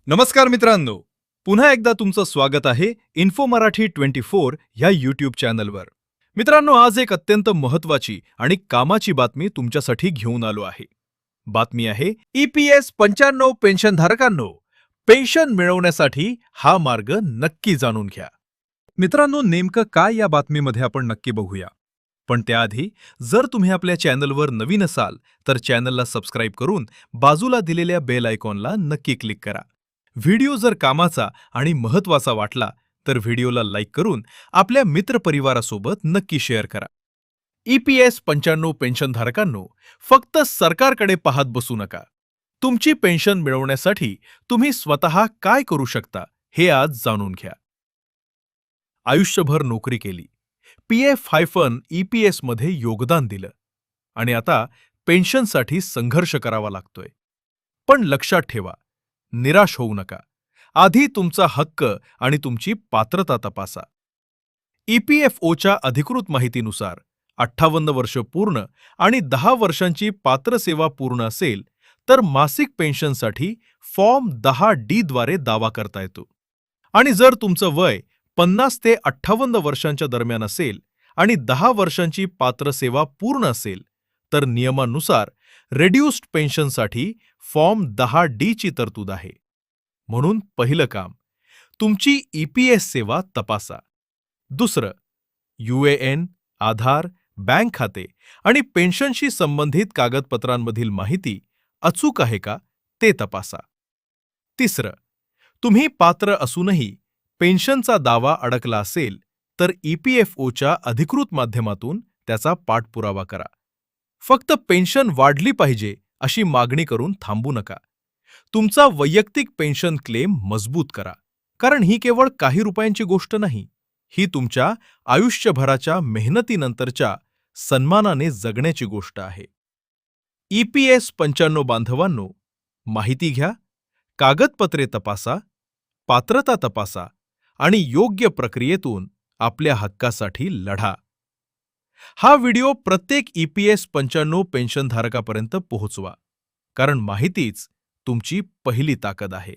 नमस्कार मित्रांनो, पुन्हा एकदा तुमचं स्वागत आहे इन्फो मराठी 24 ह्या यूट्यूब चॅनलवर. मित्रांनो, आज एक अत्यंत महत्त्वाची आणि कामाची बातमी तुमच्यासाठी घेऊन आलो आहे. बातमी आहे EPS 95 पेन्शनधारकांनो, पेन्शन मिळवण्यासाठी हा मार्ग नक्की जाणून घ्या. मित्रांनो, नेमकं काय या बातमीमध्ये आपण नक्की बघूया. पण त्याआधी जर तुम्ही आपल्या चॅनलवर नवीन असाल तर चॅनलला सबस्क्राईब करून बाजूला दिलेल्या बेल आयकॉनला नक्की क्लिक करा. व्हिडिओ जर कामाचा आणि महत्त्वाचा वाटला तर व्हिडिओला लाईक करून आपल्या मित्रपरिवारासोबत नक्की शेअर करा. EPS 95 पेन्शनधारकांनो, फक्त सरकारकडे पाहत बसू नका. तुमची पेन्शन मिळवण्यासाठी तुम्ही स्वतः काय करू शकता हे आज जाणून घ्या. आयुष्यभर नोकरी केली, PF-EPS मध्ये योगदान दिलं आणि आता पेन्शनसाठी संघर्ष करावा लागतोय. पण लक्षात ठेवा, निराश होऊ नका. आधी तुमचा हक्क आणि तुमची पात्रता तपासा. EPFOच्या अधिकृत माहितीनुसार 58 वर्ष पूर्ण आणि 10 वर्षांची पात्र सेवा पूर्ण असेल तर मासिक पेन्शनसाठी फॉर्म 10D द्वारे दावा करता येतो. आणि जर तुमचं वय 50 ते 58 वर्षांच्या दरम्यान असेल आणि 10 वर्षांची पात्र सेवा पूर्ण असेल तर नियमानुसार रेड्युस्ड पेन्शनसाठी फॉर्म 10D ची तरतूद आहे. म्हणून पहिलं काम, तुमची EPS सेवा तपासा. दुसरं, UAN, आधार, बँक खाते आणि पेन्शनशी संबंधित कागदपत्रांमधील माहिती अचूक आहे का ते तपासा. तिसरं, तुम्ही पात्र असूनही पेन्शनचा दावा अडकला असेल तर EPFOच्या अधिकृत माध्यमातून त्याचा पाठपुरावा करा. फक्त पेन्शन वाढली पाहिजे अशी मागणी करून थांबू नका. तुमचा वैयक्तिक पेन्शन क्लेम मजबूत करा, कारण ही केवळ काही रुपयांची गोष्ट नाही. ही तुमच्या आयुष्यभराच्या मेहनतीनंतरच्या सन्मानाने जगण्याची गोष्ट आहे. EPS 95 बांधवांनो, माहिती घ्या, कागदपत्रे तपासा, पात्रता तपासा आणि योग्य प्रक्रियेतून आपल्या हक्कासाठी लढा. हा व्हिडिओ प्रत्येक EPS 95 पेन्शनधारकापर्यंत पोहोचवा, कारण माहितीच तुमची पहिली ताकद आहे.